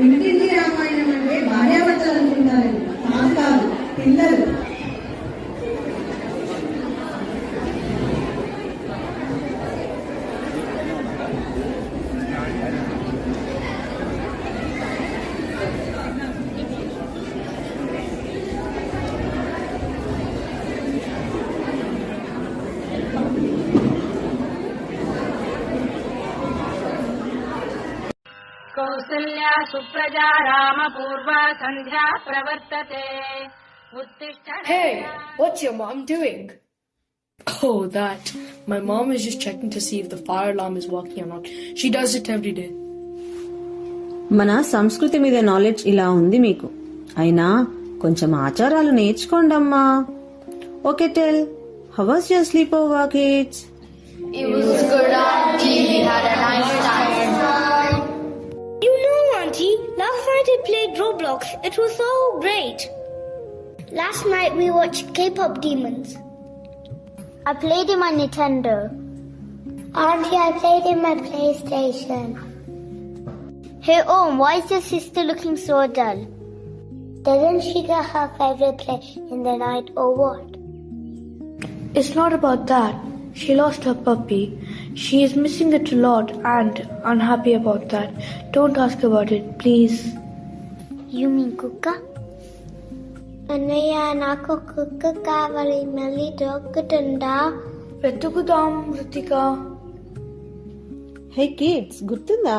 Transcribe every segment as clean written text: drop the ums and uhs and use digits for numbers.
ఇంటింటి రామాయణం అంటే భార్యాభర్తలు అనుకుంటారండి, మాకు కాదు, పిల్లలు. కౌసల్యా సుప్రజా రామ పూర్వా సంధ్యా ప్రవర్తతే. Hey, what's your mom doing? Oh, that. My mom is just checking to see if the fire alarm is working or not. She does it every day. మన సంస్కృతి మీద నాలెడ్జ్ ఇలా ఉంది మీకు. అయినా కొంచెం ఆచారాలు నేర్చుకోండమ్మా. Okay, tell how was your sleepover kids? It was good, Auntie. We had a nice time. You know, Auntie, last night I played Roblox. It was so great. Last night we watched K-pop Demons. I played in my Nintendo. Auntie, I played in my PlayStation. Hey, why is your sister looking so dull? Didn't she get her favorite play in the night or what? It's not about that. She lost her puppy. She is missing it a lot and unhappy about that. Don't ask about it, please. You mean Kuka? Annaya, naku Kuka kavali mali dokutunda. వెతుకుదాం రుతికా. Hey kids, గుర్తుందా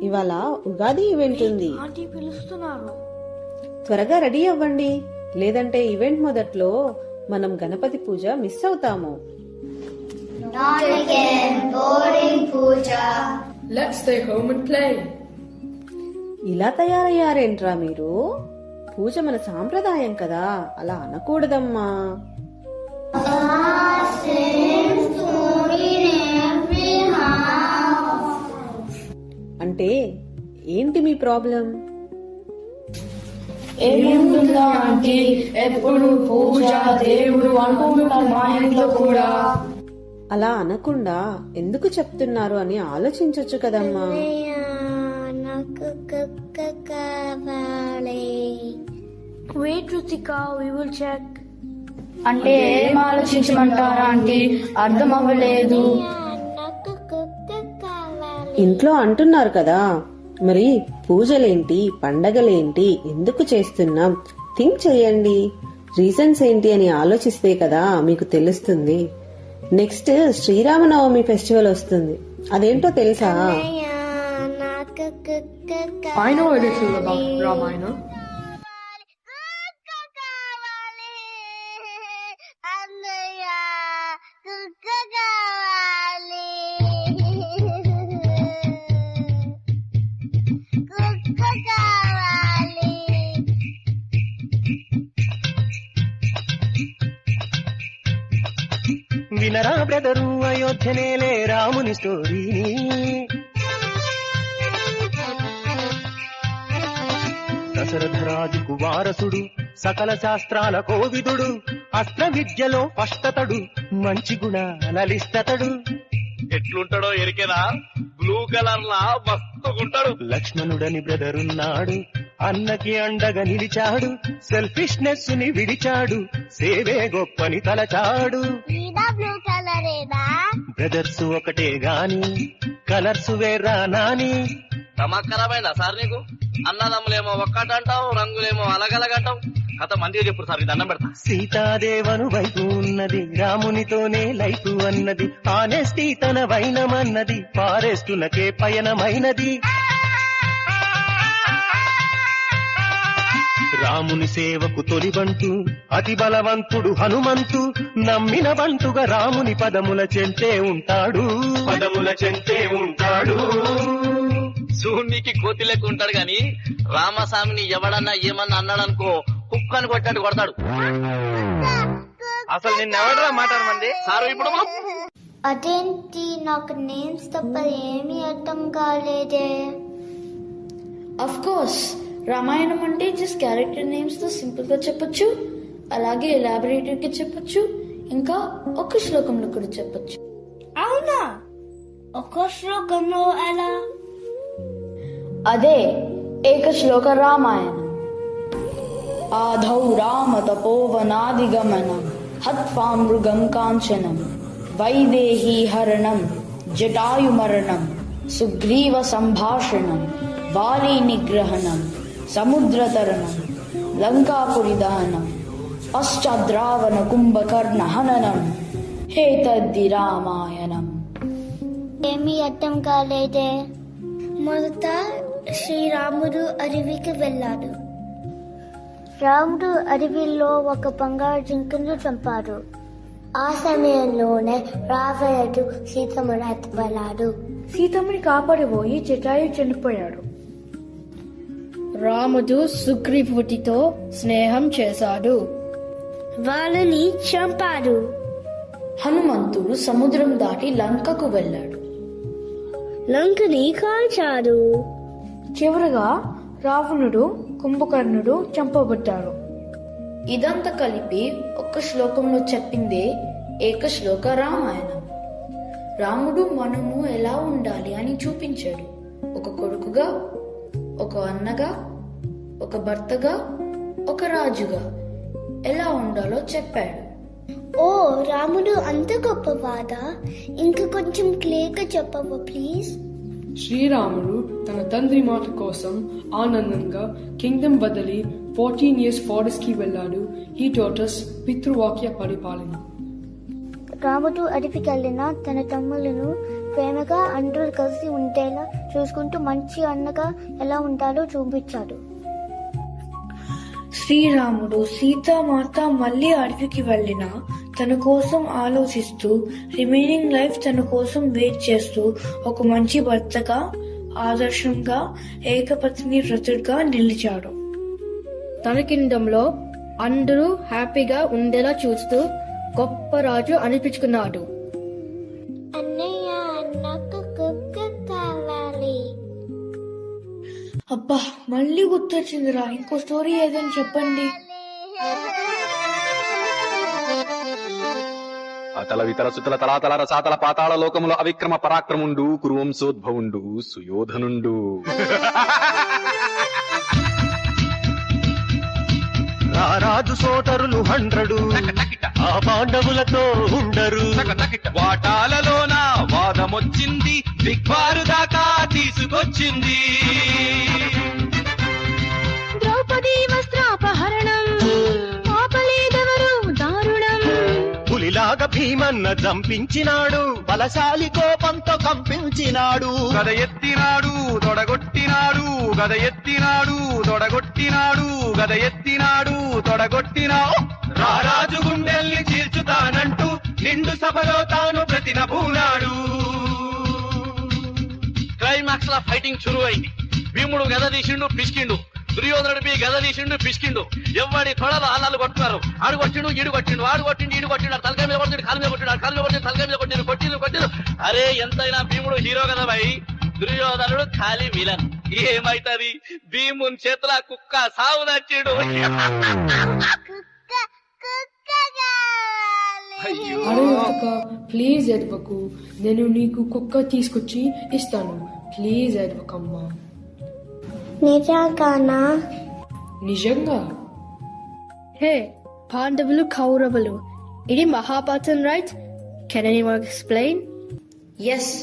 ఇవాళ Ugadi event ఉంది. Aunty పిలుస్తున్నారు. త్వరగా ready అవ్వండి, లేదంటే event మొదట్లో మనం గణపతి పూజ miss అవుతాము. Not again, boring puja. Let's stay home and play. ఇలా తయారయ్యారేంట్రా మీరు? పూజ మన సాంప్రదాయం కదా, అలా అనకూడదమ్మా. అంటే ఏంటి మీ ప్రాబ్లం? ఏముంటుందా ఆంటీ, ఎప్పుడు పూజ దేవుడు అనుకుంటున్నాం మా ఇంట్లో కూడా. అలా అనకుండా ఎందుకు చెప్తున్నారు అని ఆలోచించొచ్చు కదమ్మా. Naku Kuka kavali. Wait Rutika, we will check. అంటే ఏం ఆలోచించమంటారా ఆంటీ, అర్థం అవ్వలేదు. Naku Kuka kavali. ఇంట్లో అంటున్నారు కదా, మరి పూజలేంటి, పండగలేంటి, ఎందుకు చేస్తున్నాం థింక్ చేయండి. రీజన్స్ ఏంటి అని ఆలోచిస్తే కదా మీకు తెలుస్తుంది. నెక్స్ట్ శ్రీరామనవమి ఫెస్టివల్ వస్తుంది, అదేంటో తెలుసా? Naku Kuka kavali. I know a little about Ramayana. వినరా బ్రదరు, అయోధ్యనేలే రాముని స్టోరీ. దశరథరాజుకు వారసుడు, సకల శాస్త్రాల కోవిదుడు, అస్త్ర విద్యలో ఫస్టతడు, మంచి గుణాలలిస్తతడు. ఎట్లుంటాడో ఎరికేనా? బ్లూ కలర్ లా మస్తుకుంటాడు. లక్ష్మణుడని బ్రదరున్నాడు, అన్నకి అండగా నిలిచాడు, సెల్ఫిష్నెస్ ని విడిచాడు, సేవే గొప్పని తలచాడు. బ్లూ కలరేనా? బ్రదర్స్ ఒకటే గాని కలర్స్ వేరా నాని. నమ్మకరమైనా సార్ నీకు? అన్నదమ్ములేమో ఒక్కటంటావు, రంగులేమో అలగలగంటావు. కథ మందిగా చెప్పుడు సార్, దండం పెడతా. సీతాదేవను వైపు ఉన్నది, రామునితోనే లైఫ్ అన్నది, ఆనెస్టీ తన వైనమన్నది, ఫారెస్టులకే పయనమైనది. రాముని సేవకు తొలిబంటూ అతి బలవంతుడు హనుమంతు, నమ్మిన బంటుగా రాముని పదముల చెంతే ఉంటాడు, పదముల చెంతే ఉంటాడు. శూన్నికి కోతి లెక్క ఉంటాడు గాని రామస్వామిని ఎవడన్నా ఏమన్నా అన్నాడనుకో కుక్కని కొట్టాడు కొడతాడు. అసలు నిన్నెవడరా మాట్లాడమంది సారు? ఇప్పుడు అదేంటి, నాకు నేమ్స్ తప్ప ఏమీ అర్థం కాలేదే. Of course, రామాయణం అంటే జస్ట్ క్యారెక్టర్ నేమ్స్ తో సింపుల్ గా చెప్పొచ్చు, అలాగే ఎలాబొరేటెడ్ గా చెప్పొచ్చు, ఇంకా ఒక శ్లోకంలో కూడా చెప్పొచ్చు. అవునా? ఒక శ్లోకంలో ఎలా? అదే ఏకశ్లోక రామాయణం. ఆధౌ రామ తపోవనాదిగమనం హత్వా మృగం కాంచనం వైదేహీ హరణం జటాయుమరణం సుగ్రీవ సంభాషణం వాలి నిగ్రహణం సముద్రతరణం లంకాపురి దహనం పశ్చాద్రావణ కుంభకర్ణ హననం హేతద్ది రామాయణం. ఏమీ అర్థం కాలేదే. మొదట శ్రీరాముడు అడవికి వెళ్ళాడు. రాముడు అడవిలో ఒక బంగారు జింకను చంపాడు. ఆ సమయంలోనే రావణుడు సీతమ్మను ఎత్తుకెళ్ళాడు. సీతమ్మని కాపాడబోయి జటాయు చనిపోయాడు. రాముడు సుగ్రీవుడితో స్నేహం చేశాడు. వాళ్ళని చంపాడు. హనుమంతుడు సముద్రం దాటి లంకకు వెళ్ళాడు. లంకని కాల్చాడు. చివరగా రావణుడు కుంభకర్ణుడు చంపబడ్డారు. ఇదంతా కలిపి ఒక్క శ్లోకంలో చెప్పిందే ఏకశ్లోక రామాయణం. రాముడు మనము ఎలా ఉండాలి అని చూపించాడు. ఒక కొడుకుగా, ఒక అన్నగా, ఒక భర్తగా, ఒక రాజుగా ఎలా ఉండాలో చెప్పాడు. ఓ రాముడు అంత గొప్పవాడా? ఇంకా కొంచెం క్లియర్గా చెప్పవా ప్లీజ్? శ్రీరాముడు తన తండ్రి మాట కోసం ఆనందంగా కింగ్డమ్ వదిలి 14 years ఫారెస్ట్ కి వెళ్ళాడు. ఈ టోటస్ పితృవాక్య పరిపాలన. రాముడు అడవికి వెళ్ళిన తన తమ్ములను ప్రేమగా అందరూ కలిసి ఉండేలా చూసుకుంటూ మంచి అన్నగా ఎలా ఉండాలో చూపించాడు. శ్రీరాముడు సీతామాత మళ్ళీ అడవికి వెళ్ళిన తన కోసం ఆలోచిస్తూ రిమైనింగ్ లైఫ్ తన కోసం వెయిట్ చేస్తూ ఒక మంచి భర్తగా, ఆదర్శంగా, ఏకపత్ని వ్రతుడిగా నిలిచాడు. తన కింగ్డంలో అందరూ హ్యాపీగా ఉండేలా చూస్తూ గొప్ప రాజు అనిపించుకున్నాడు. అన్నయ్య నాకు కుక్క కావాలి. అబ్బా మళ్ళీ గుర్తొచ్చిందిరా, ఇంకో స్టోరీ ఏదని చెప్పండి. అతల వితల సుతల తలాతల రసాతల పాతాళ లోకముల అవిక్రమ పరాక్రముండు కురువంశోద్భవుండు సుయోధనుండు. రారాజు సోదరులు 100 ఆ పాండవులతో ఉండరు. వాటాలలోన వాదమొచ్చింది, దిగ్వారు దాకా తీసుకొచ్చింది. ద్రౌపది వస్త్రాపహరణం ఆపలేదెవరు దారుణం. పులిలాగా భీమన్న జంపించినాడు, బలశాలి కోపంతో కంపించినాడు. గద ఎత్తినాడు తొడగొట్టినాడు, గద ఎత్తినాడు తొడగొట్టినాడు, గద ఎత్తినాడు తొడగొట్టినాడు. రారాజు గుండెల్ని చీల్చుతానంటూ నిండు సభలో తాను ప్రతినబూనాడు. క్లైమాక్స్ లో ఫైటింగ్ చురువు అయింది. భీముడు గద తీసిండు పిసికిండు, దుర్యోధనుడు గద తీసిండు పిసికిండు. ఎవడి తొడలు అల్లాలు కొట్టున్నారు. ఆడు కొట్టిండు, ఈడు కొట్టిండు, వాడు కొట్టిండు, ఈడు కొట్టిండు, తలకాయ మీద కొట్టిండు, కాలు మీద కొట్టిండు, కాలు మీద కొట్టిండు, తలకాయ మీద కొట్టిండు, కొట్టిండు. అరే ఎంతైనా భీముడు హీరో కదా భయ్, దుర్యోధనుడు ఖాళీ విలన్. ఏమైతది? భీముని చేతుల కుక్క సాగు నచ్చిండు. అరే అక్క ప్లీజ్ ఎడవకు, నేను నీకు కుక్క తీసుకొచ్చి ఇస్తాను. ప్లీజ్ ఎడవకమ్మా. నిజంగానా? నిజంగా. హే పాండవులు కౌరవులు, ఇది Mahabharatam right? Can anyone explain? Yes,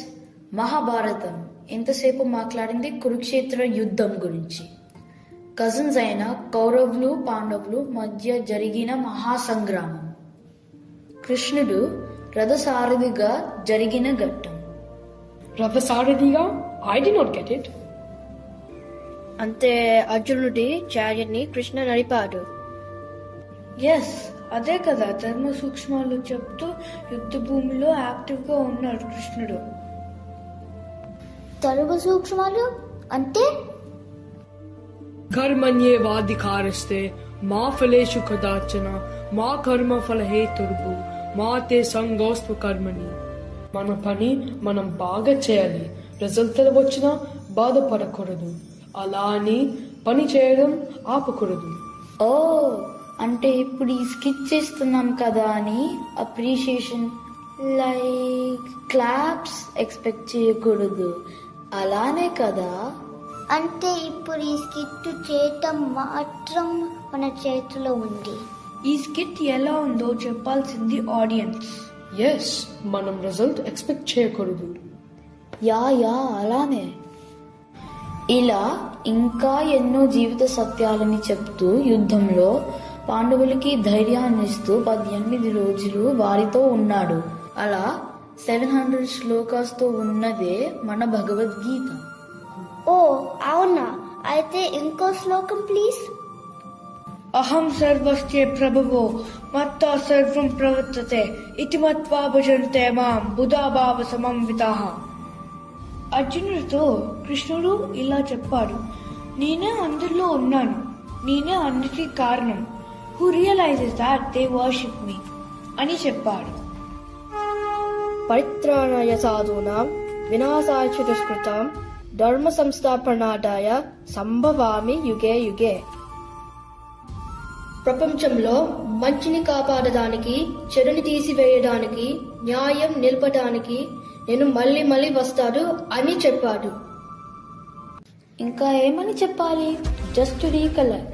Mahabharatam. ఎంతసేపు మాట్లాడింది కురుక్షేత్ర యుద్ధం గురించి. కజిన్స్ అయిన కౌరవులు పాండవులు మధ్య జరిగిన మహాసంగ్రామం. కృష్ణుడు రథసారథిగా జరిగిన ఘట్టం. రథసారథిగా? I did not get it. అంటే అర్జునుడి చార్యని కృష్ణ నడిపాడు. ఎస్, అదే కదా ధర్మ సూక్ష్మాలు చెప్తూ యుద్ధ భూమిలో యాక్టివ్ గా ఉన్నాడు కృష్ణుడు. ధర్మ సూక్ష్మాలు అంటే? కర్మణ్యేవాధికారస్తే మా ఫలేషు కదాచన మా కర్మ ఫల హేతుర్భు మా తే సంగోస్వ కర్మని. మన పని మనం బాగా చేయాలి, రిజల్ట్ వచ్చినా బాధపడకూడదు. అలా అని పని చేయడం ఆపకూడదు. ఓ, అంటే ఇప్పుడు ఈ స్కిట్ చేస్తున్నాం కదా అని అప్రిషియేషన్ లైక్ క్లాప్స్ ఎక్స్పెక్ట్ చేయకూడదు, అలానే కదా? అంటే ఇప్పుడు ఈ స్కిట్ చేయటం మాత్రం మన చేతిలో ఉంది. ఈ స్కిట్ ఎలా ఉందో చెప్పాల్సింది ఆడియన్స్. ఎస్, మనం రిజల్ట్ ఎక్స్పెక్ట్ చేయకూడదు. యా అలానే. ఇలా ఇంకా ఎన్నో జీవిత సత్యాలని చెప్తూ యుద్ధంలో పాండవులకి ధైర్యాన్ని ఇస్తూ 18 రోజులు వారితో ఉన్నాడు. అలా 700 శ్లోకాస్తో ఉన్నదే మన భగవద్గీత. ఓ అవునా, అయితే ఇంకో శ్లోకం ప్లీజ్. అహం సర్వస్య ప్రభువో మత్తా సర్వం ప్రవర్తతే ఇతి మత్వా భజంతే మాం బుధాభావ సమన్వితాః. అర్జునుడితో కృష్ణుడు ఇలా చెప్పాడు, నేనే అందరిలో ఉన్నాను, నేనే అన్నిటికీ కారణం. Who realises that they worship me అని చెప్పాడు. పరిత్రాణాయ సాధూనాం వినాశాయ చ దుష్కృతాం ధర్మ సంస్థాపనార్థాయ సంభవామి యుగే యుగే. ప్రపంచంలో మంచిని కాపాడడానికి, చెడుని తీసివేయడానికి, న్యాయం నిలపడానికి నేను మళ్ళీ మళ్ళీ వస్తాడు అని చెప్పాడు. ఇంకా ఏమని చెప్పాలి? Just recollect.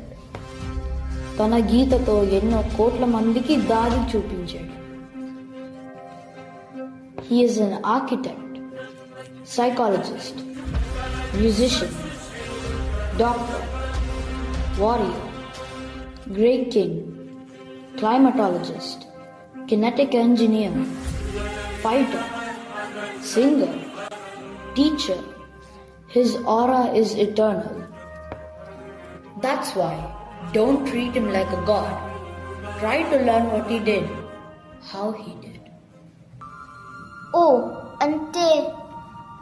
తన గీతతో ఎన్నో కోట్ల మందికి దారి చూపించాడు. He is an architect, psychologist, musician, doctor, warrior, great king, climatologist, kinetic engineer, fighter, singer, teacher. His aura is eternal. That's why don't treat him like a god. Try to learn what he did, how he did. ఓ అంటే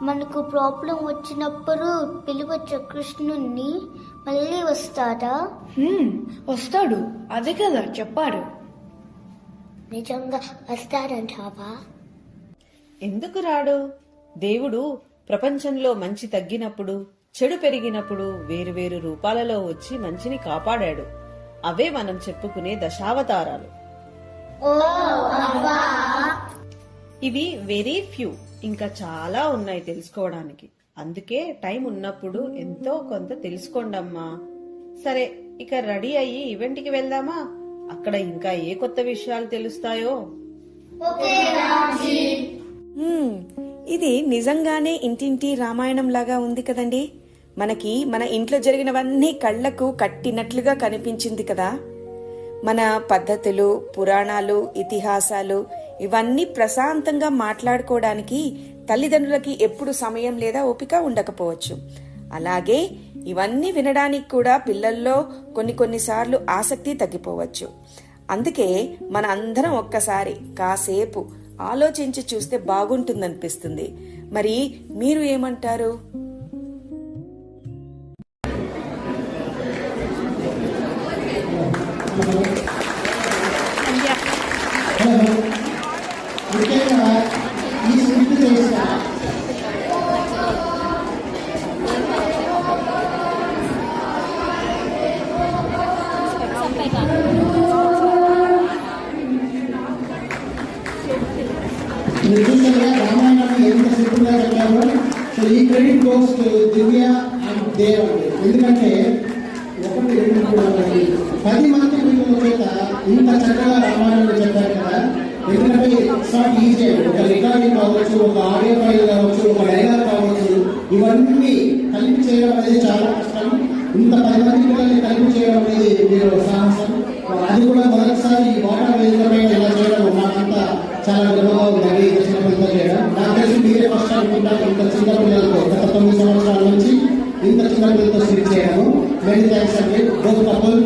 మనకు problem వచ్చినప్పుడు పిలవచ్చు కృష్ణుణ్ణి, మళ్ళీ వస్తాడా? వస్తాడు, అదే కదా చెప్పాడు. నిజంగా వస్తాడంటావా? ఎందుకు రాడు? దేవుడు ప్రపంచంలో మంచి తగ్గినప్పుడు, చెడు పెరిగినప్పుడు వేరువేరు రూపాలలో వచ్చి మంచిని కాపాడాడు. అవే మనం చెప్పుకునే దశావతారాలు. ఇవి వెరీ ఫ్యూ, ఇంకా చాలా ఉన్నాయి తెలుసుకోవడానికి. అందుకే టైం ఉన్నప్పుడు ఎంతో కొంత తెలుసుకోండమ్మా. సరే, ఇక రెడీ అయ్యి ఈవెంట్కి వెళ్దామా? అక్కడ ఇంకా ఏ కొత్త విషయాలు తెలుస్తాయో. ఇది నిజంగానే ఇంటింటి రామాయణం లాగా ఉంది కదండి. మనకి మన ఇంట్లో జరిగినవన్నీ కళ్లకు కట్టినట్లుగా కనిపించింది కదా. మన పద్ధతులు, పురాణాలు, ఇతిహాసాలు ఇవన్నీ ప్రశాంతంగా మాట్లాడుకోవడానికి తల్లిదండ్రులకి ఎప్పుడు సమయం లేదా ఓపిక ఉండకపోవచ్చు. అలాగే ఇవన్నీ వినడానికి కూడా పిల్లల్లో కొన్నిసార్లు ఆసక్తి తగ్గిపోవచ్చు. అందుకే మన అందరం ఒక్కసారి కాసేపు ఆలోచించి చూస్తే బాగుంటుందనిపిస్తుంది. మరి మీరు ఏమంటారు? రామాయణాన్ని ఎంత సింపుల్ గా చెప్పారు. సో ఈ credit goes to Divya and Dev. ఎందుకంటే 1, 2, 3, 10 మంది పిల్లల చేత ఇంత చక్కగా రామాయణాన్ని చెప్పారు కదా. ఎందుకంటే ఇట్స్ నాట్ ఈజీ. ఒక రికార్డింగ్ కావచ్చు, ఒక ఆడియో ఫైల్ కావచ్చు, ఒక డైలాగ్ కావచ్చు, ఇవన్నీ కలిపి చేయడం అనేది చాలా కష్టం. ఇంత 10 మంది పిల్లల్ని కలిపి చేయడం అనేది మీరు సాహసం. అది కూడా మొదటిసారి వాటర్ వేదికపై ఇలా చేయడం మాకంతా చాలా గర్వంగా ఉందండి. ఇంత చిన్న పిల్లలతో చేయడం నాకు తెలిసి మీరే ఫస్ట్ అనుకుంటా. ఇంత చిన్న పిల్లలతో గత 9 సంవత్సరాల నుంచి ఇంత చిన్న పిల్లలతో స్విచ్ చేయడము. మెనీ థ్యాంక్స్ అండి బోత్ కపుల్.